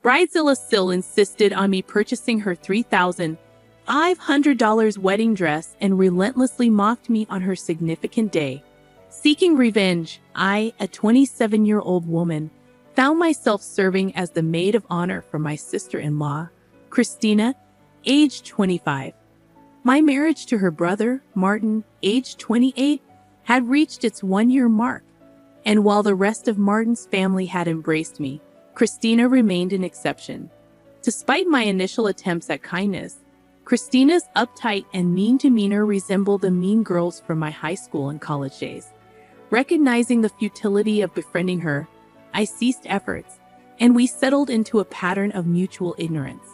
Bridezilla still insisted on me purchasing her $3,500 wedding dress and relentlessly mocked me on her significant day. Seeking revenge, I, a 27-year-old woman, found myself serving as the maid of honor for my sister-in-law, Christina, aged 25. My marriage to her brother, Martin, aged 28, had reached its one-year mark, and while the rest of Martin's family had embraced me, Christina remained an exception. Despite my initial attempts at kindness, Christina's uptight and mean demeanor resembled the mean girls from my high school and college days. Recognizing the futility of befriending her, I ceased efforts, and we settled into a pattern of mutual ignorance.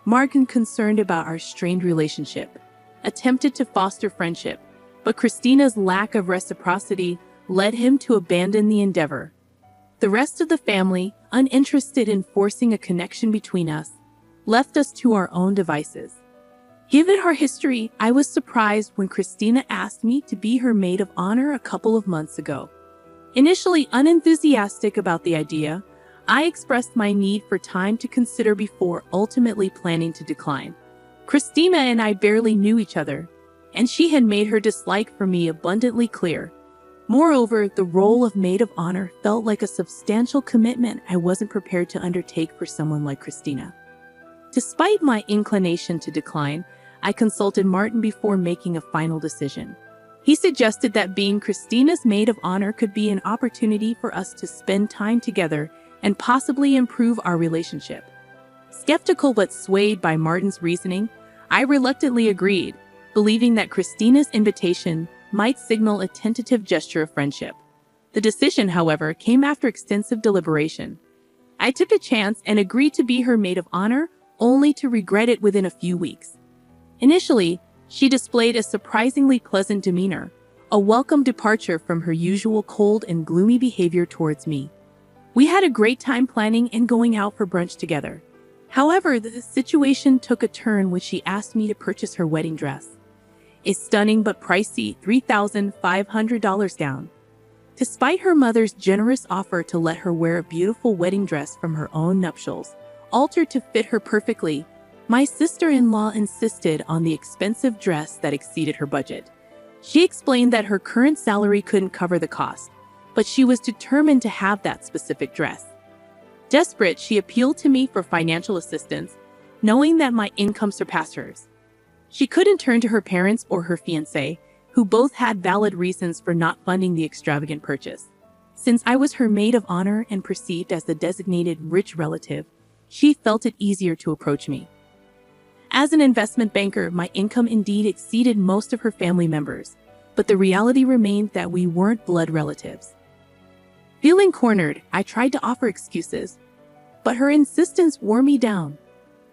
Martin, concerned about our strained relationship, attempted to foster friendship, but Christina's lack of reciprocity led him to abandon the endeavor. The rest of the family, uninterested in forcing a connection between us, left us to our own devices. Given our history, I was surprised when Christina asked me to be her maid of honor a couple of months ago. Initially unenthusiastic about the idea, I expressed my need for time to consider before ultimately planning to decline. Christina and I barely knew each other, and she had made her dislike for me abundantly clear. Moreover, the role of maid of honor felt like a substantial commitment I wasn't prepared to undertake for someone like Christina. Despite my inclination to decline, I consulted Martin before making a final decision. He suggested that being Christina's maid of honor could be an opportunity for us to spend time together and possibly improve our relationship. Skeptical but swayed by Martin's reasoning, I reluctantly agreed, believing that Christina's invitation might signal a tentative gesture of friendship. The decision, however, came after extensive deliberation. I took a chance and agreed to be her maid of honor, only to regret it within a few weeks. Initially, she displayed a surprisingly pleasant demeanor, a welcome departure from her usual cold and gloomy behavior towards me. We had a great time planning and going out for brunch together. However, the situation took a turn when she asked me to purchase her wedding dress. A stunning but pricey $3,500 gown. Despite her mother's generous offer to let her wear a beautiful wedding dress from her own nuptials, altered to fit her perfectly, my sister-in-law insisted on the expensive dress that exceeded her budget. She explained that her current salary couldn't cover the cost, but she was determined to have that specific dress. Desperate, she appealed to me for financial assistance, knowing that my income surpassed hers. She couldn't turn to her parents or her fiancé, who both had valid reasons for not funding the extravagant purchase. Since I was her maid of honor and perceived as the designated rich relative, she felt it easier to approach me. As an investment banker, my income indeed exceeded most of her family members, but the reality remained that we weren't blood relatives. Feeling cornered, I tried to offer excuses, but her insistence wore me down.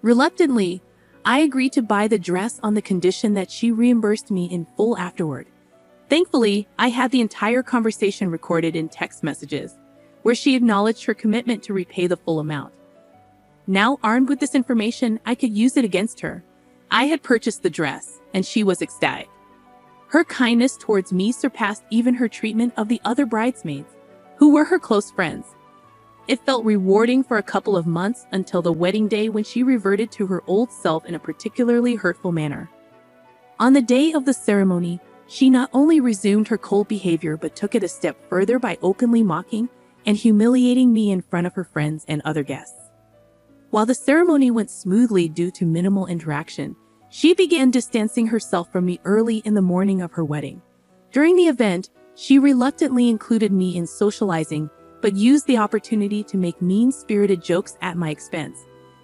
Reluctantly, I agreed to buy the dress on the condition that she reimbursed me in full afterward. Thankfully, I had the entire conversation recorded in text messages, where she acknowledged her commitment to repay the full amount. Now, armed with this information, I could use it against her. I had purchased the dress, and she was ecstatic. Her kindness towards me surpassed even her treatment of the other bridesmaids, who were her close friends. It felt rewarding for a couple of months until the wedding day, when she reverted to her old self in a particularly hurtful manner. On the day of the ceremony, she not only resumed her cold behavior but took it a step further by openly mocking and humiliating me in front of her friends and other guests. While the ceremony went smoothly due to minimal interaction, she began distancing herself from me early in the morning of her wedding. During the event, she reluctantly included me in socializing, but used the opportunity to make mean-spirited jokes at my expense,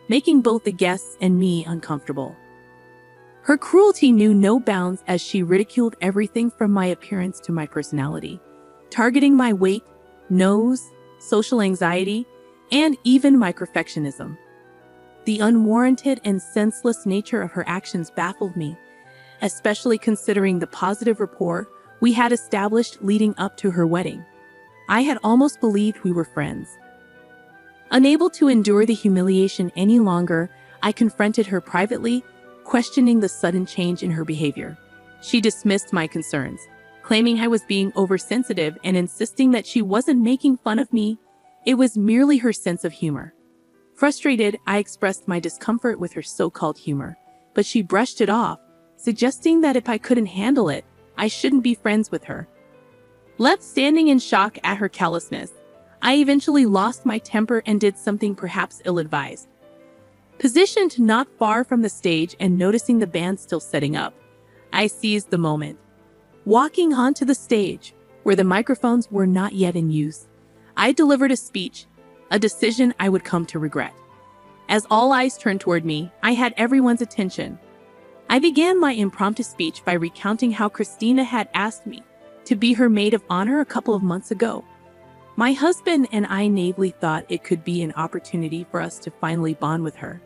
making both the guests and me uncomfortable. Her cruelty knew no bounds as she ridiculed everything from my appearance to my personality, targeting my weight, nose, social anxiety, and even my perfectionism. The unwarranted and senseless nature of her actions baffled me, especially considering the positive rapport we had established leading up to her wedding. I had almost believed we were friends. Unable to endure the humiliation any longer, I confronted her privately, questioning the sudden change in her behavior. She dismissed my concerns, claiming I was being oversensitive and insisting that she wasn't making fun of me. It was merely her sense of humor. Frustrated, I expressed my discomfort with her so-called humor, but she brushed it off, suggesting that if I couldn't handle it, I shouldn't be friends with her. Left standing in shock at her callousness, I eventually lost my temper and did something perhaps ill-advised. Positioned not far from the stage and noticing the band still setting up, I seized the moment. Walking onto the stage, where the microphones were not yet in use, I delivered a speech, a decision I would come to regret. As all eyes turned toward me, I had everyone's attention. I began my impromptu speech by recounting how Christina had asked me to be her maid of honor a couple of months ago. My husband and I naively thought it could be an opportunity for us to finally bond with her.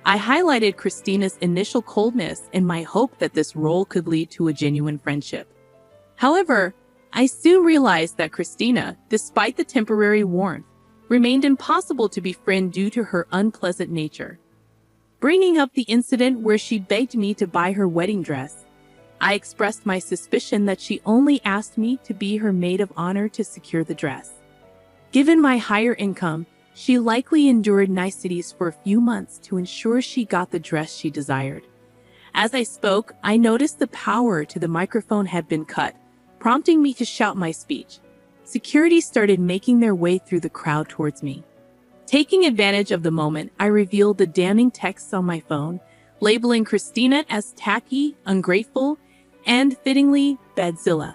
I highlighted Christina's initial coldness and my hope that this role could lead to a genuine friendship. However, I soon realized that Christina, despite the temporary warmth, remained impossible to befriend due to her unpleasant nature. Bringing up the incident where she begged me to buy her wedding dress, I expressed my suspicion that she only asked me to be her maid of honor to secure the dress. Given my higher income, she likely endured niceties for a few months to ensure she got the dress she desired. As I spoke, I noticed the power to the microphone had been cut, prompting me to shout my speech. Security started making their way through the crowd towards me. Taking advantage of the moment, I revealed the damning texts on my phone, labeling Christina as tacky, ungrateful, and, fittingly, badzilla.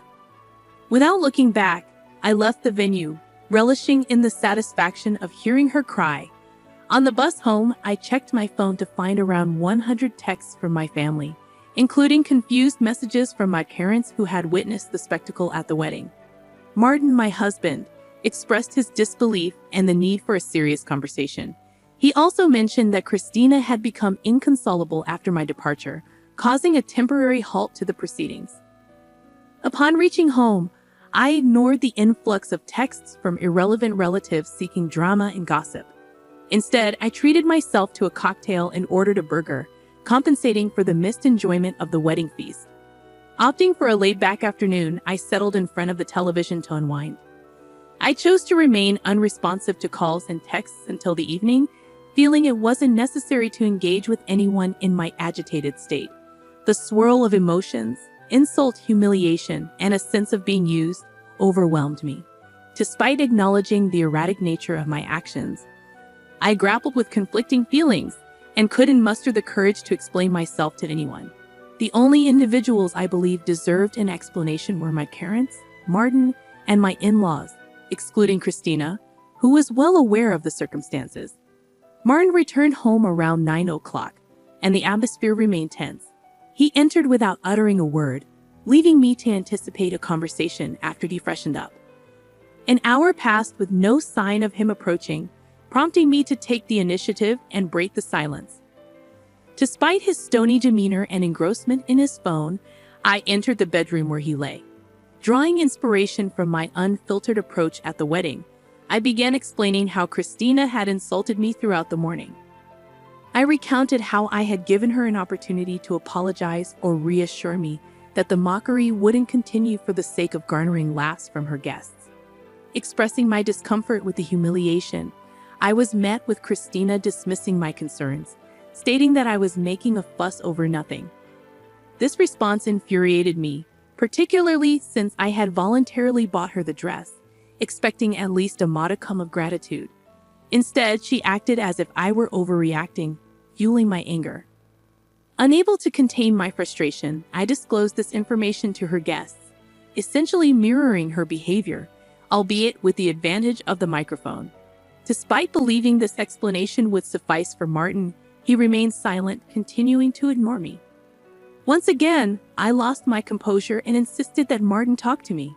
Without looking back, I left the venue, relishing in the satisfaction of hearing her cry. On the bus home, I checked my phone to find around 100 texts from my family, including confused messages from my parents who had witnessed the spectacle at the wedding. Martin, my husband, expressed his disbelief and the need for a serious conversation. He also mentioned that Christina had become inconsolable after my departure, causing a temporary halt to the proceedings. Upon reaching home, I ignored the influx of texts from irrelevant relatives seeking drama and gossip. Instead, I treated myself to a cocktail and ordered a burger, compensating for the missed enjoyment of the wedding feast. Opting for a laid-back afternoon, I settled in front of the television to unwind. I chose to remain unresponsive to calls and texts until the evening, feeling it wasn't necessary to engage with anyone in my agitated state. The swirl of emotions, insult, humiliation, and a sense of being used overwhelmed me. Despite acknowledging the erratic nature of my actions, I grappled with conflicting feelings and couldn't muster the courage to explain myself to anyone. The only individuals I believed deserved an explanation were my parents, Martin, and my in-laws, excluding Christina, who was well aware of the circumstances. Martin returned home around 9 o'clock, and the atmosphere remained tense. He entered without uttering a word, leaving me to anticipate a conversation after he freshened up. An hour passed with no sign of him approaching, prompting me to take the initiative and break the silence. Despite his stony demeanor and engrossment in his phone, I entered the bedroom where he lay. Drawing inspiration from my unfiltered approach at the wedding, I began explaining how Christina had insulted me throughout the morning. I recounted how I had given her an opportunity to apologize or reassure me that the mockery wouldn't continue for the sake of garnering laughs from her guests. Expressing my discomfort with the humiliation, I was met with Christina dismissing my concerns, stating that I was making a fuss over nothing. This response infuriated me, particularly since I had voluntarily bought her the dress, expecting at least a modicum of gratitude. Instead, she acted as if I were overreacting, fueling my anger. Unable to contain my frustration, I disclosed this information to her guests, essentially mirroring her behavior, albeit with the advantage of the microphone. Despite believing this explanation would suffice for Martin, he remained silent, continuing to ignore me. Once again, I lost my composure and insisted that Martin talk to me.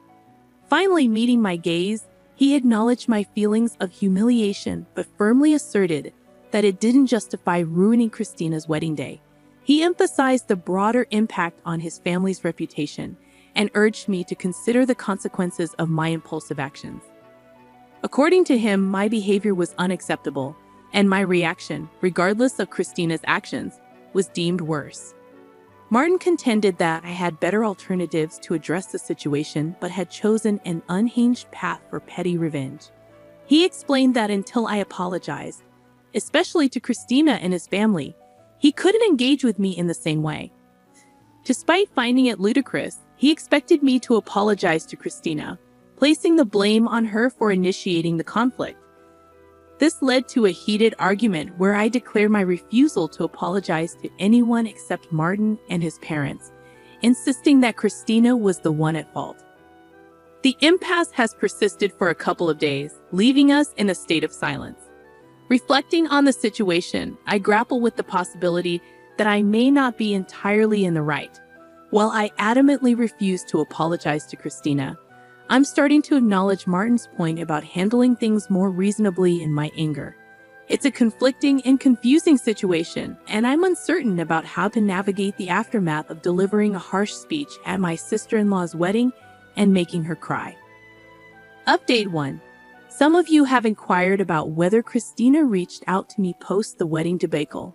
Finally meeting my gaze, he acknowledged my feelings of humiliation but firmly asserted that it didn't justify ruining Christina's wedding day. He emphasized the broader impact on his family's reputation and urged me to consider the consequences of my impulsive actions. According to him, my behavior was unacceptable, and my reaction, regardless of Christina's actions, was deemed worse. Martin contended that I had better alternatives to address the situation but had chosen an unhinged path for petty revenge. He explained that until I apologized, especially to Christina and his family. He couldn't engage with me in the same way. Despite finding it ludicrous, he expected me to apologize to Christina, placing the blame on her for initiating the conflict. This led to a heated argument where I declared my refusal to apologize to anyone except Martin and his parents, insisting that Christina was the one at fault. The impasse has persisted for a couple of days, leaving us in a state of silence. Reflecting on the situation, I grapple with the possibility that I may not be entirely in the right. While I adamantly refuse to apologize to Christina, I'm starting to acknowledge Martin's point about handling things more reasonably in my anger. It's a conflicting and confusing situation, and I'm uncertain about how to navigate the aftermath of delivering a harsh speech at my sister-in-law's wedding and making her cry. Update 1. Some of you have inquired about whether Christina reached out to me post the wedding debacle.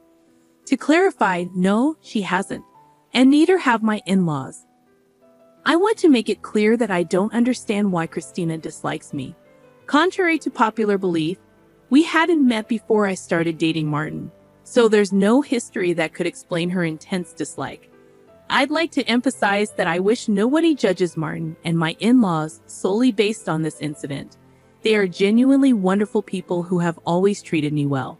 To clarify, no, she hasn't, and neither have my in-laws. I want to make it clear that I don't understand why Christina dislikes me. Contrary to popular belief, we hadn't met before I started dating Martin, so there's no history that could explain her intense dislike. I'd like to emphasize that I wish nobody judges Martin and my in-laws solely based on this incident. They are genuinely wonderful people who have always treated me well.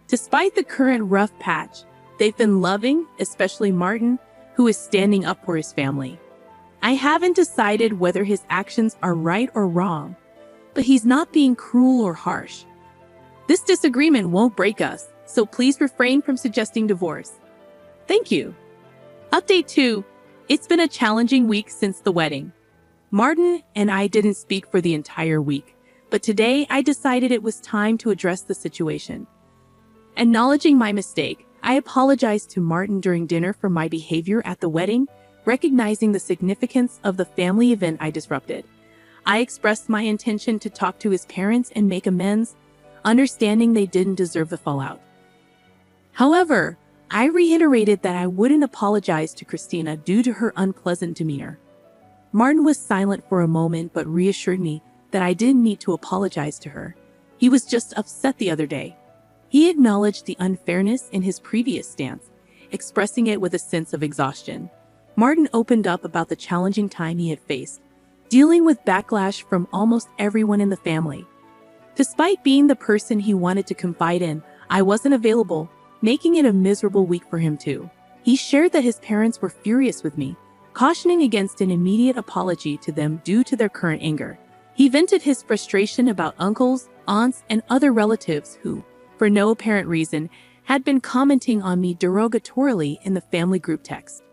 Despite the current rough patch, they've been loving, especially Martin, who is standing up for his family. I haven't decided whether his actions are right or wrong, but he's not being cruel or harsh. This disagreement won't break us, so please refrain from suggesting divorce. Thank you. Update 2. It's been a challenging week since the wedding. Martin and I didn't speak for the entire week, but today I decided it was time to address the situation. Acknowledging my mistake, I apologized to Martin during dinner for my behavior at the wedding, recognizing the significance of the family event I disrupted. I expressed my intention to talk to his parents and make amends, understanding they didn't deserve the fallout. However, I reiterated that I wouldn't apologize to Christina due to her unpleasant demeanor. Martin was silent for a moment but reassured me that I didn't need to apologize to her. He was just upset the other day. He acknowledged the unfairness in his previous stance, expressing it with a sense of exhaustion. Martin opened up about the challenging time he had faced, dealing with backlash from almost everyone in the family. Despite being the person he wanted to confide in, I wasn't available, making it a miserable week for him too. He shared that his parents were furious with me, cautioning against an immediate apology to them due to their current anger. He vented his frustration about uncles, aunts, and other relatives who, for no apparent reason, had been commenting on me derogatorily in the family group text.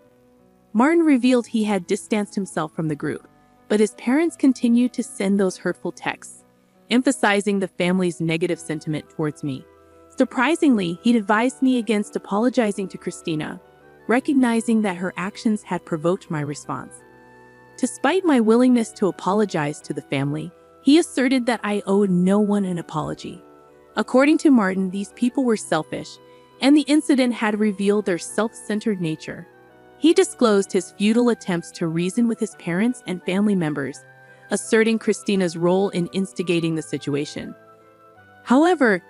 Martin revealed he had distanced himself from the group, but his parents continued to send those hurtful texts, emphasizing the family's negative sentiment towards me. Surprisingly, he advised me against apologizing to Christina, recognizing that her actions had provoked my response. Despite my willingness to apologize to the family, he asserted that I owed no one an apology. According to Martin, these people were selfish, and the incident had revealed their self-centered nature. He disclosed his futile attempts to reason with his parents and family members, asserting Christina's role in instigating the situation. However,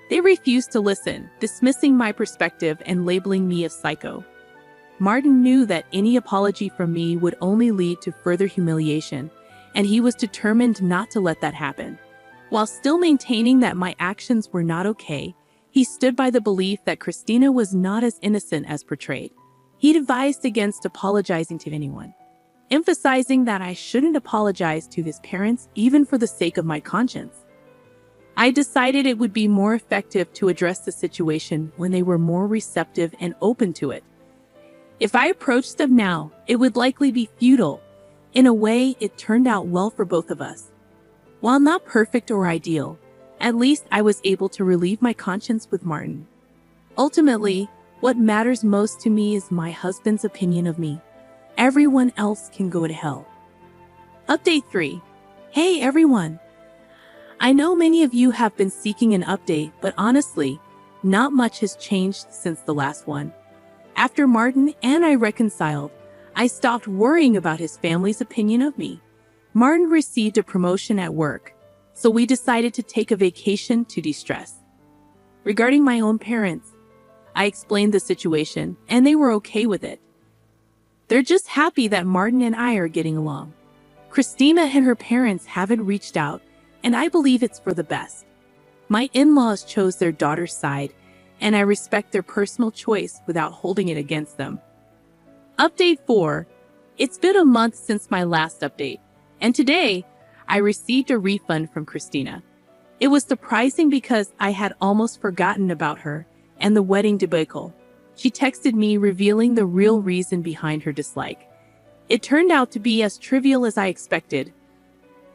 they refused to listen, dismissing my perspective and labeling me a psycho. Martin knew that any apology from me would only lead to further humiliation, and he was determined not to let that happen. While still maintaining that my actions were not okay, he stood by the belief that Christina was not as innocent as portrayed. He advised against apologizing to anyone, emphasizing that I shouldn't apologize to his parents even for the sake of my conscience. I decided it would be more effective to address the situation when they were more receptive and open to it. If I approached them now, it would likely be futile. In a way, it turned out well for both of us. While not perfect or ideal, at least I was able to relieve my conscience with Martin. Ultimately, what matters most to me is my husband's opinion of me. Everyone else can go to hell. Update 3. Hey everyone! I know many of you have been seeking an update, but honestly, not much has changed since the last one. After Martin and I reconciled, I stopped worrying about his family's opinion of me. Martin received a promotion at work, so we decided to take a vacation to de-stress. regarding my own parents. I explained the situation, and they were okay with it. They're just happy that Martin and I are getting along. Christina and her parents haven't reached out, and I believe it's for the best. My in-laws chose their daughter's side, and I respect their personal choice without holding it against them. Update 4. It's been a month since my last update, and today, I received a refund from Christina. It was surprising because I had almost forgotten about her and the wedding debacle. She texted me revealing the real reason behind her dislike. It turned out to be as trivial as I expected.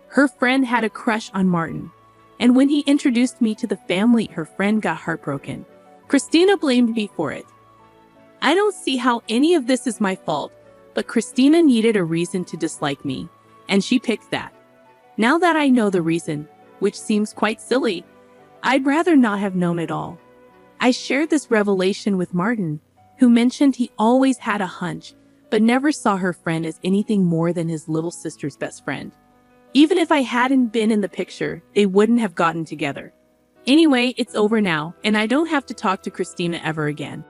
Her friend had a crush on Martin, and when he introduced me to the family, her friend got heartbroken. Christina blamed me for it. I don't see how any of this is my fault, but Christina needed a reason to dislike me, and she picked that. Now that I know the reason, which seems quite silly, I'd rather not have known it all. I shared this revelation with Martin, who mentioned he always had a hunch, but never saw her friend as anything more than his little sister's best friend. Even if I hadn't been in the picture, they wouldn't have gotten together. Anyway, it's over now, and I don't have to talk to Christina ever again.